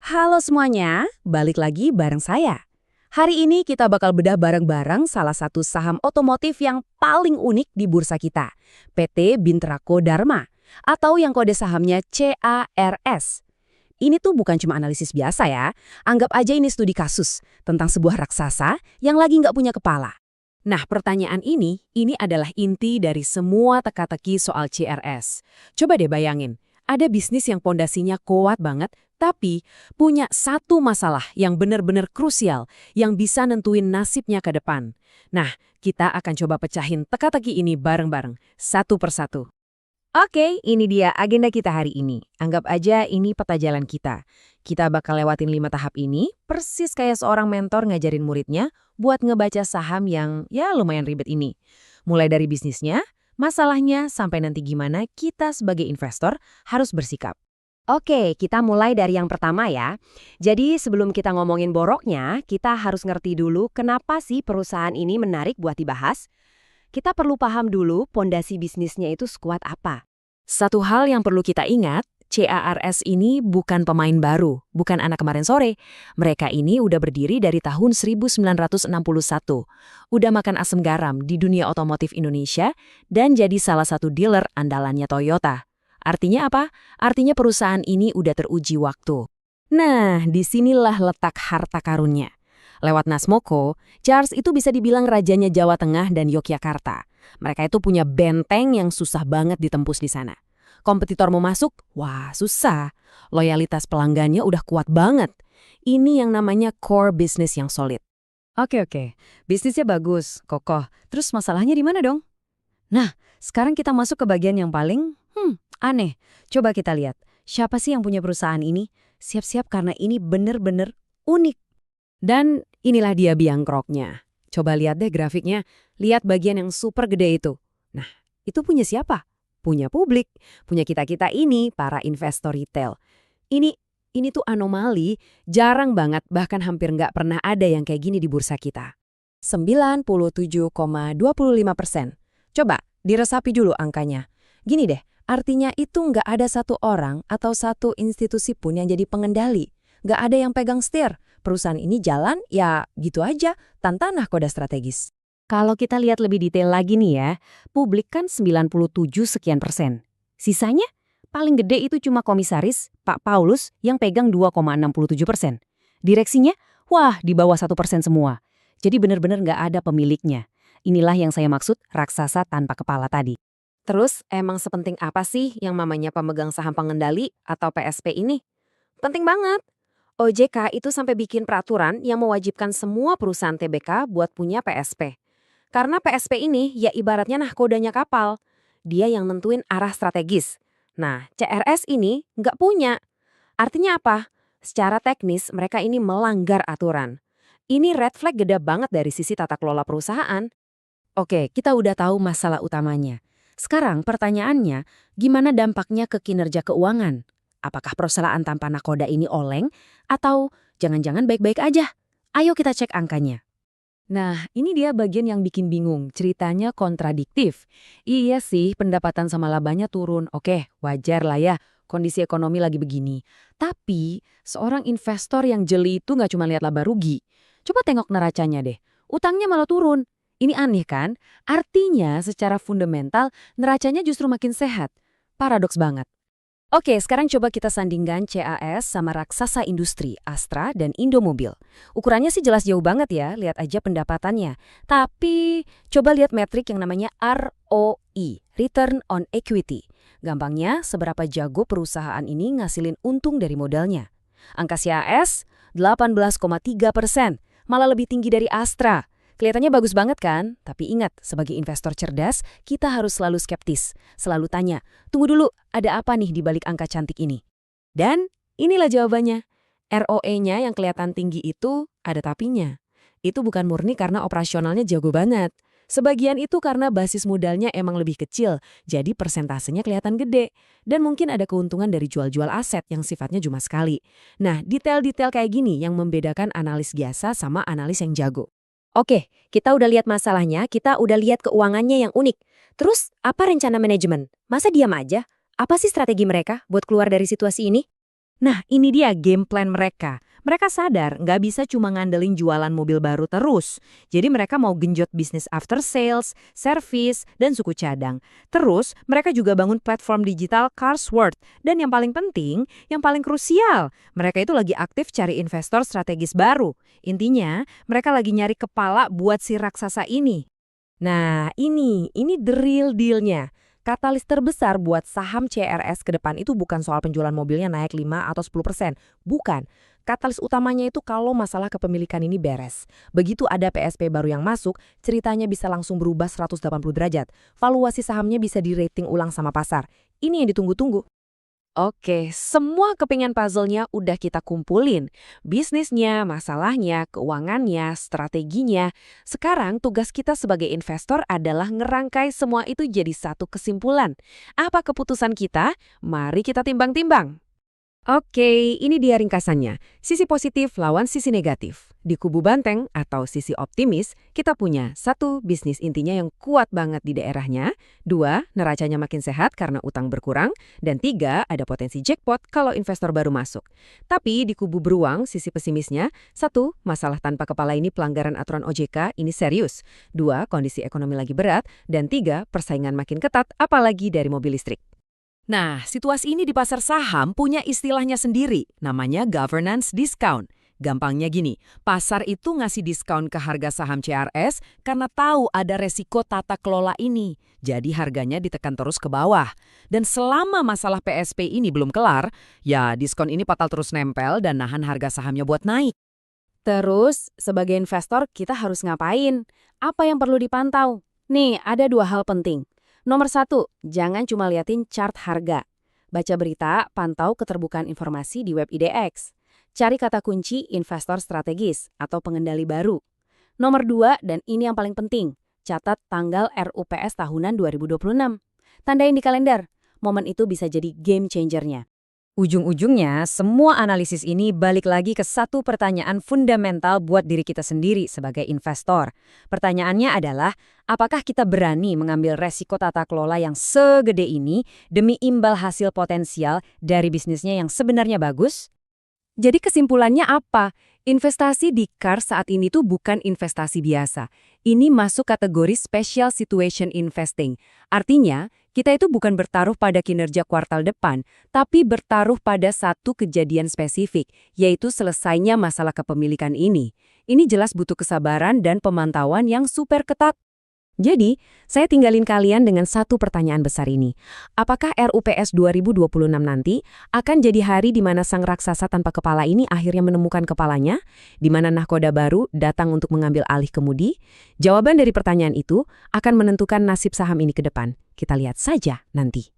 Halo semuanya, balik lagi bareng saya. Hari ini kita bakal bedah bareng-bareng salah satu saham otomotif yang paling unik di bursa kita, PT Bintrako Dharma, atau yang kode sahamnya CARS. Ini tuh bukan cuma analisis biasa ya, anggap aja ini studi kasus tentang sebuah raksasa yang lagi nggak punya kepala. Nah, pertanyaan ini adalah inti dari semua teka-teki soal CRS. Coba deh bayangin, ada bisnis yang pondasinya kuat banget, tapi punya satu masalah yang benar-benar krusial yang bisa nentuin nasibnya ke depan. Nah, kita akan coba pecahin teka-teki ini bareng-bareng, satu persatu. Oke, ini dia agenda kita hari ini. Anggap aja ini peta jalan kita. Kita bakal lewatin 5 tahap ini, persis kayak seorang mentor ngajarin muridnya buat ngebaca saham yang ya lumayan ribet ini. Mulai dari bisnisnya, masalahnya, sampai nanti gimana kita sebagai investor harus bersikap. Oke, kita mulai dari yang pertama ya. Jadi sebelum kita ngomongin boroknya, kita harus ngerti dulu kenapa sih perusahaan ini menarik buat dibahas. Kita perlu paham dulu pondasi bisnisnya itu sekuat apa. Satu hal yang perlu kita ingat, CARS ini bukan pemain baru, bukan anak kemarin sore. Mereka ini udah berdiri dari tahun 1961. Udah makan asam garam di dunia otomotif Indonesia dan jadi salah satu dealer andalannya Toyota. Artinya apa? Artinya perusahaan ini udah teruji waktu. Nah, disinilah letak harta karunnya. Lewat Nasmoko, CARS itu bisa dibilang rajanya Jawa Tengah dan Yogyakarta. Mereka itu punya benteng yang susah banget ditembus di sana. Kompetitor mau masuk, wah susah. Loyalitas pelanggannya udah kuat banget. Ini yang namanya core business yang solid. Oke. Bisnisnya bagus, kokoh. Terus masalahnya di mana dong? Nah, sekarang kita masuk ke bagian yang paling, aneh. Coba kita lihat, siapa sih yang punya perusahaan ini? Siap-siap karena ini bener-bener unik. Dan inilah dia biang keroknya. Coba lihat deh grafiknya, lihat bagian yang super gede itu. Nah, itu punya siapa? Punya publik, punya kita-kita ini, para investor retail. Ini tuh anomali, jarang banget, bahkan hampir nggak pernah ada yang kayak gini di bursa kita. 97,25%. Coba, diresapi dulu angkanya. Gini deh, artinya itu nggak ada satu orang atau satu institusi pun yang jadi pengendali. Nggak ada yang pegang setir. Perusahaan ini jalan, ya gitu aja, tanpa nahkoda strategis. Kalau kita lihat lebih detail lagi nih ya, publik kan 97 sekian persen. Sisanya, paling gede itu cuma komisaris, Pak Paulus, yang pegang 2,67%. Direksinya, wah di bawah 1% semua. Jadi benar-benar nggak ada pemiliknya. Inilah yang saya maksud raksasa tanpa kepala tadi. Terus, emang sepenting apa sih yang namanya pemegang saham pengendali atau PSP ini? Penting banget. OJK itu sampai bikin peraturan yang mewajibkan semua perusahaan TBK buat punya PSP. Karena PSP ini ya ibaratnya nahkodanya kapal. Dia yang nentuin arah strategis. Nah, CRS ini nggak punya. Artinya apa? Secara teknis mereka ini melanggar aturan. Ini red flag gede banget dari sisi tata kelola perusahaan. Oke, kita udah tahu masalah utamanya. Sekarang pertanyaannya, gimana dampaknya ke kinerja keuangan? Apakah perusahaan tanpa nakoda ini oleng? Atau jangan-jangan baik-baik aja? Ayo kita cek angkanya. Nah, ini dia bagian yang bikin bingung. Ceritanya kontradiktif. Iya sih, pendapatan sama labanya turun. Oke, wajar lah ya. Kondisi ekonomi lagi begini. Tapi, seorang investor yang jeli itu nggak cuma lihat laba rugi. Coba tengok neracanya deh. Utangnya malah turun. Ini aneh kan? Artinya, secara fundamental, neracanya justru makin sehat. Paradoks banget. Oke, sekarang coba kita sandingkan CAS sama raksasa industri, Astra dan Indomobil. Ukurannya sih jelas jauh banget ya, lihat aja pendapatannya. Tapi, coba lihat metrik yang namanya ROE, Return on Equity. Gampangnya, seberapa jago perusahaan ini ngasilin untung dari modalnya. Angka CAS, 18,3%, malah lebih tinggi dari Astra. Kelihatannya bagus banget kan? Tapi ingat, sebagai investor cerdas, kita harus selalu skeptis. Selalu tanya, tunggu dulu, ada apa nih di balik angka cantik ini? Dan inilah jawabannya. ROE-nya yang kelihatan tinggi itu ada tapinya. Itu bukan murni karena operasionalnya jago banget. Sebagian itu karena basis modalnya emang lebih kecil, jadi persentasenya kelihatan gede. Dan mungkin ada keuntungan dari jual-jual aset yang sifatnya cuma sekali. Nah, detail-detail kayak gini yang membedakan analis biasa sama analis yang jago. Oke, kita udah lihat masalahnya, kita udah lihat keuangannya yang unik. Terus, apa rencana manajemen? Masa diam aja? Apa sih strategi mereka buat keluar dari situasi ini? Nah, ini dia game plan mereka. Mereka sadar nggak bisa cuma ngandelin jualan mobil baru terus. Jadi mereka mau genjot bisnis after sales, service, dan suku cadang. Terus, mereka juga bangun platform digital Carsworth. Dan yang paling penting, yang paling krusial, mereka itu lagi aktif cari investor strategis baru. Intinya, mereka lagi nyari kepala buat si raksasa ini. Nah, ini the real deal-nya. Katalis terbesar buat saham CRS ke depan itu bukan soal penjualan mobilnya naik 5 atau 10%. Bukan. Katalis utamanya itu kalau masalah kepemilikan ini beres. Begitu ada PSP baru yang masuk, ceritanya bisa langsung berubah 180 derajat. Valuasi sahamnya bisa di-rating ulang sama pasar. Ini yang ditunggu-tunggu. Oke, semua kepingan puzzle-nya udah kita kumpulin. Bisnisnya, masalahnya, keuangannya, strateginya. Sekarang tugas kita sebagai investor adalah ngerangkai semua itu jadi satu kesimpulan. Apa keputusan kita? Mari kita timbang-timbang. Oke, ini dia ringkasannya. Sisi positif lawan sisi negatif. Di kubu banteng atau sisi optimis, kita punya 1. Bisnis intinya yang kuat banget di daerahnya. 2. Neracanya makin sehat karena utang berkurang. Dan 3. Ada potensi jackpot kalau investor baru masuk. Tapi di kubu beruang, sisi pesimisnya, 1. Masalah tanpa kepala ini pelanggaran aturan OJK, ini serius. 2. Kondisi ekonomi lagi berat. Dan 3. Persaingan makin ketat, apalagi dari mobil listrik. Nah, situasi ini di pasar saham punya istilahnya sendiri, namanya governance discount. Gampangnya gini, pasar itu ngasih diskon ke harga saham CRS karena tahu ada resiko tata kelola ini. Jadi harganya ditekan terus ke bawah. Dan selama masalah PSP ini belum kelar, ya diskon ini bakal terus nempel dan nahan harga sahamnya buat naik. Terus, sebagai investor kita harus ngapain? Apa yang perlu dipantau? Nih, ada 2 hal penting. Nomor 1, jangan cuma liatin chart harga. Baca berita, pantau keterbukaan informasi di web IDX. Cari kata kunci investor strategis atau pengendali baru. Nomor 2, dan ini yang paling penting, catat tanggal RUPS tahunan 2026. Tandain di kalender, momen itu bisa jadi game changer-nya. Ujung-ujungnya, semua analisis ini balik lagi ke satu pertanyaan fundamental buat diri kita sendiri sebagai investor. Pertanyaannya adalah, apakah kita berani mengambil resiko tata kelola yang segede ini demi imbal hasil potensial dari bisnisnya yang sebenarnya bagus? Jadi kesimpulannya apa? Investasi di Cars saat ini tuh bukan investasi biasa. Ini masuk kategori special situation investing. Artinya, kita itu bukan bertaruh pada kinerja kuartal depan, tapi bertaruh pada satu kejadian spesifik, yaitu selesainya masalah kepemilikan ini. Ini jelas butuh kesabaran dan pemantauan yang super ketat. Jadi, saya tinggalin kalian dengan satu pertanyaan besar ini. Apakah RUPS 2026 nanti akan jadi hari di mana sang raksasa tanpa kepala ini akhirnya menemukan kepalanya? Di mana nahkoda baru datang untuk mengambil alih kemudi? Jawaban dari pertanyaan itu akan menentukan nasib saham ini ke depan. Kita lihat saja nanti.